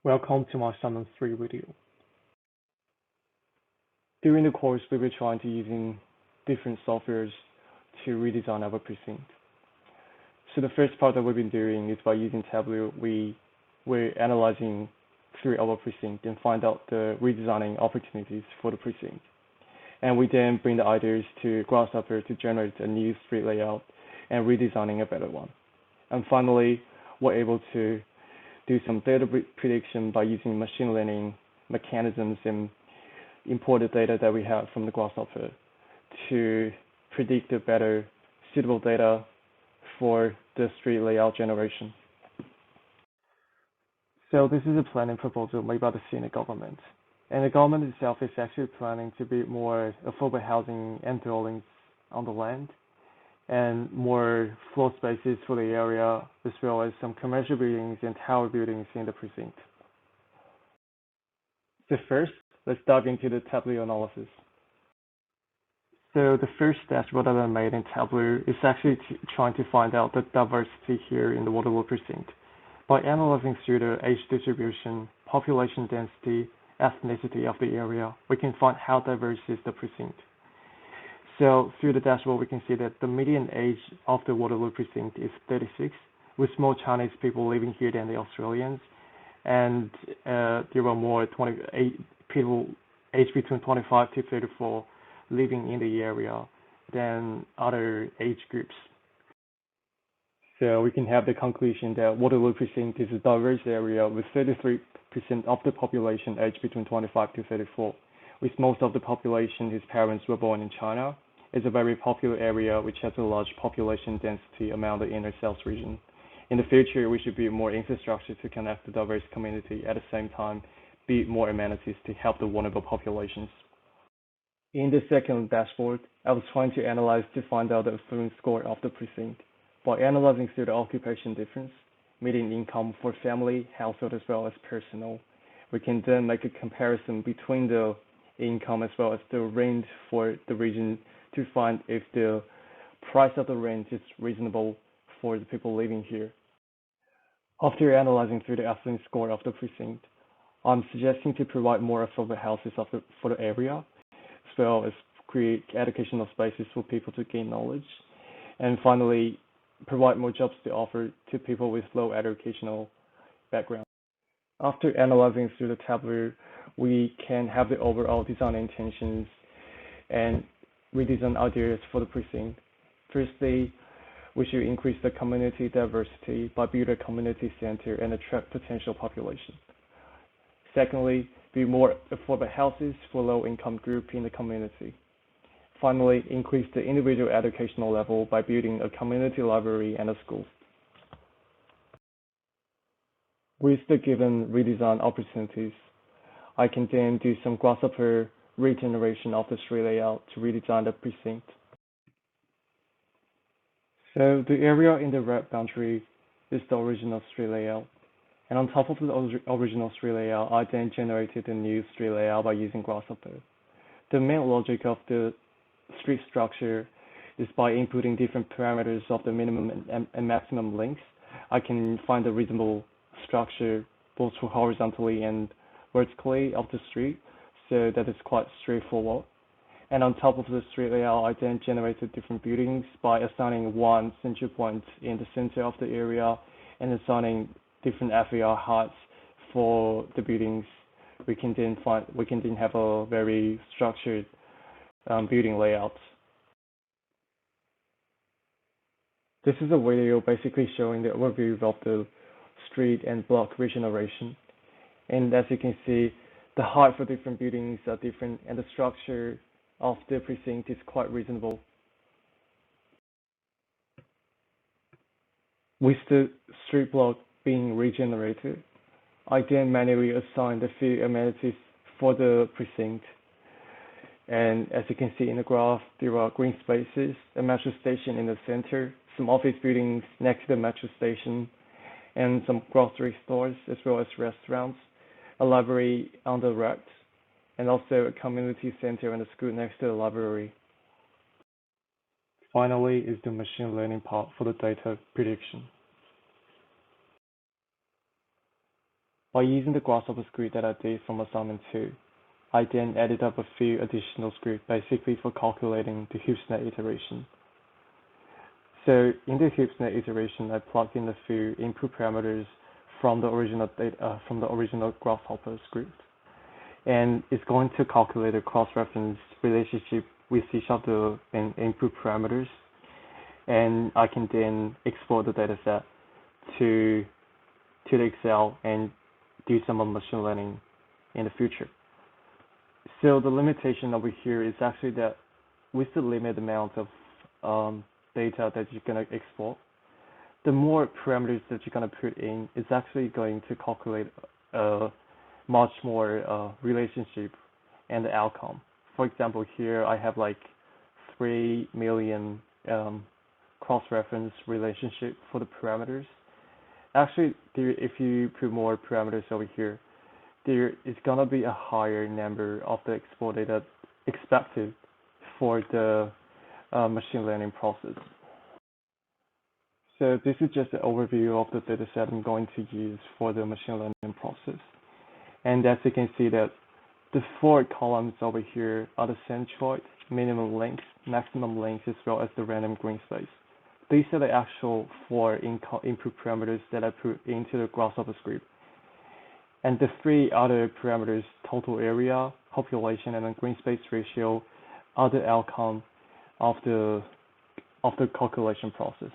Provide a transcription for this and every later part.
Welcome to my Summon 3 video. During the course, we will try to using different softwares to redesign our precinct. So the first part that we've been doing is by using Tableau, we're analyzing through our precinct and find out the redesigning opportunities for the precinct. And we then bring the ideas to Grasshopper to generate a new street layout and redesigning a better one. And finally, we're able to do some data prediction by using machine learning mechanisms and import the data that we have from the Grasshopper to predict the better suitable data for the street layout generation. So this is a planning proposal made by the Senate government. And the government itself is actually planning to build more affordable housing and dwellings on the land, and more floor spaces for the area, as well as some commercial buildings and tower buildings in the precinct. So first, let's dive into the Tableau analysis. So the first dashboard that I made in Tableau is actually trying to find out the diversity here in the Waterloo precinct. By analyzing through the age distribution, population density, ethnicity of the area, we can find how diverse is the precinct. So through the dashboard, we can see that the median age of the Waterloo precinct is 36, with more Chinese people living here than the Australians, and there are more 28 people aged between 25 to 34 living in the area than other age groups. So we can have the conclusion that Waterloo precinct is a diverse area with 33% of the population aged between 25 to 34, with most of the population whose parents were born in China. It's a very popular area which has a large population density among the inner south region. In the future, we should build more infrastructure to connect the diverse community, at the same time build more amenities to help the vulnerable populations. In the second dashboard, I was trying to analyze to find out the affluence score of the precinct. By analyzing through the occupation difference, median income for family, household, as well as personal, we can then make a comparison between the income as well as the rent for the region to find if the price of the rent is reasonable for the people living here. After analyzing through the affluence score of the precinct, I'm suggesting to provide more affordable houses for the area, as well as create educational spaces for people to gain knowledge, and finally, provide more jobs to offer to people with low educational background. After analyzing through the Tableau, we can have the overall design intentions and redesign ideas for the precinct. Firstly, we should increase the community diversity by building a community center and attract potential population. Secondly, build more affordable houses for low-income group in the community. Finally, increase the individual educational level by building a community library and a school. With the given redesign opportunities, I can then do some Grasshopper regeneration of the street layout to redesign the precinct. So the area in the red boundary is the original street layout. And on top of the original street layout, I then generated a new street layout by using Grasshopper. The main logic of the street structure is by inputting different parameters of the minimum and maximum lengths. I can find a reasonable structure both horizontally and vertically of the street, so that is quite straightforward. And on top of the street layout, I then generated different buildings by assigning one central point in the center of the area and assigning different FAR heights for the buildings. We can then have a very structured building layout. This is a video basically showing the overview of the street and block regeneration. And as you can see, the height for different buildings are different, and the structure of the precinct is quite reasonable. With the street block being regenerated, I then manually assign the few amenities for the precinct. And as you can see in the graph, there are green spaces, a metro station in the center, some office buildings next to the metro station, and some grocery stores, as well as restaurants, a library on the right, and also a community center and a school next to the library. Finally is the machine learning part for the data prediction. By using the Grasshopper script that I did from assignment 2, I then added up a few additional scripts basically for calculating the HoopsNet iteration. So in the HoopsNet iteration, I plugged in a few input parameters from the original Grasshopper script, and it's going to calculate a cross-reference relationship with each of the input parameters, and I can then export the dataset to the Excel and do some machine learning in the future. So the limitation over here is actually that with the limited amount of data that you're going to export, the more parameters that you're going to put in is actually going to calculate a much more relationship and the outcome. For example, here I have like 3 million cross-reference relationship for the parameters. Actually, if you put more parameters over here, there is going to be a higher number of the export data expected for the machine learning process. So this is just an overview of the dataset I'm going to use for the machine learning process. And as you can see that the 4 columns over here are the centroid, minimum length, maximum length, as well as the random green space. These are the actual 4 input parameters that I put into the Grasshopper script. And the 3 other parameters, total area, population, and the green space ratio, are the outcome of the calculation process.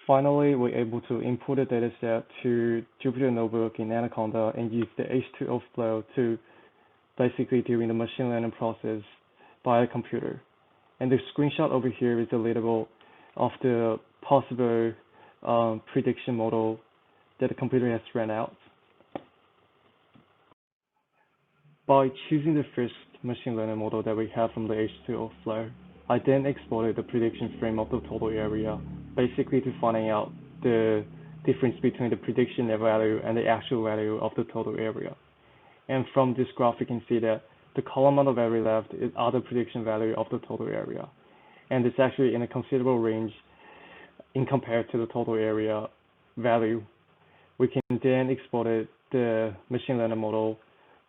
Finally, we're able to import the dataset to Jupyter Notebook in Anaconda and use the H2O flow to basically doing the machine learning process by a computer. And the screenshot over here is a little of the possible prediction model that the computer has ran out. By choosing the first machine learning model that we have from the H2O flow, I then exported the prediction frame of the total area, basically to finding out the difference between the prediction value and the actual value of the total area. And from this graph, you can see that the column on the very left are the prediction value of the total area. And it's actually in a considerable range in compared to the total area value. We can then export the machine learning model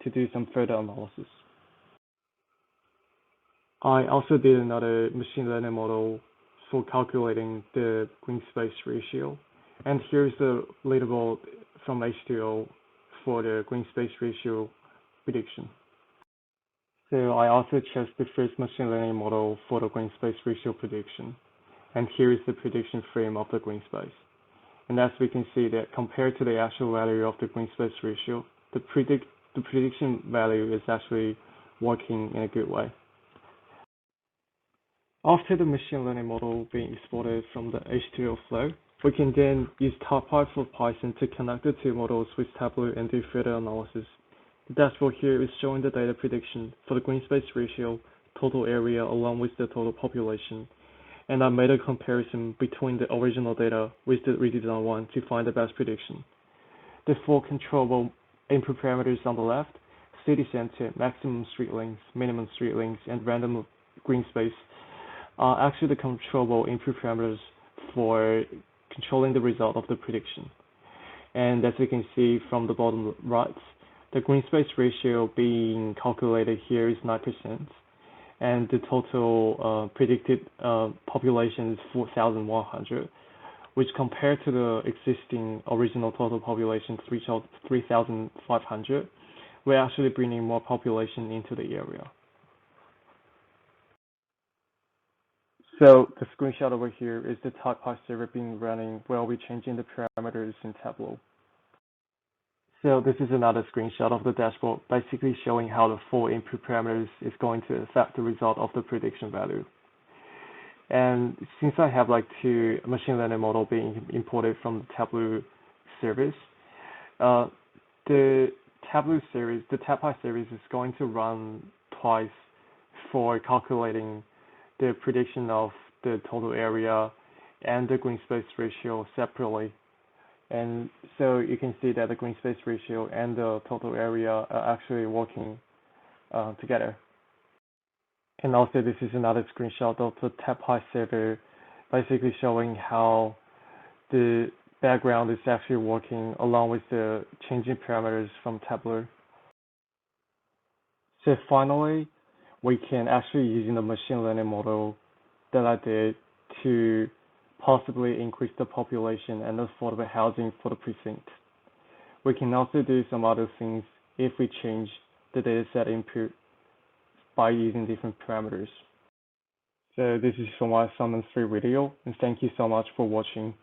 to do some further analysis. I also did another machine learning model for calculating the green space ratio. And here's the leaderboard from H2O for the green space ratio prediction. So I also chose the first machine learning model for the green space ratio prediction. And here is the prediction frame of the green space. And as we can see that compared to the actual value of the green space ratio, the prediction value is actually working in a good way. After the machine learning model being exported from the H2O flow, we can then use TypePy for Python to connect the 2 models with Tableau and do further analysis. The dashboard here is showing the data prediction for the green space ratio, total area, along with the total population. And I made a comparison between the original data with the redesigned one to find the best prediction. The 4 controllable input parameters on the left, city center, maximum street length, minimum street length, and random green space, are actually the controllable input parameters for controlling the result of the prediction. And as you can see from the bottom right, the green space ratio being calculated here is 9%, and the total predicted population is 4,100, which compared to the existing original total population 3,500, we're actually bringing more population into the area. So the screenshot over here is the TypePy server being running while we're changing the parameters in Tableau. So this is another screenshot of the dashboard, basically showing how the 4 input parameters is going to affect the result of the prediction value. And since I have like 2 machine learning model being imported from the Tableau service, the Tableau service, the TypePy service is going to run twice for calculating the prediction of the total area and the green space ratio separately. And so you can see that the green space ratio and the total area are actually working together. And also this is another screenshot of the TypePy server, basically showing how the background is actually working along with the changing parameters from tabular. So finally, we can actually using the machine learning model that I did to possibly increase the population and affordable housing for the precinct. We can also do some other things if we change the dataset input by using different parameters. So this is from my assignment 3 video, and thank you so much for watching.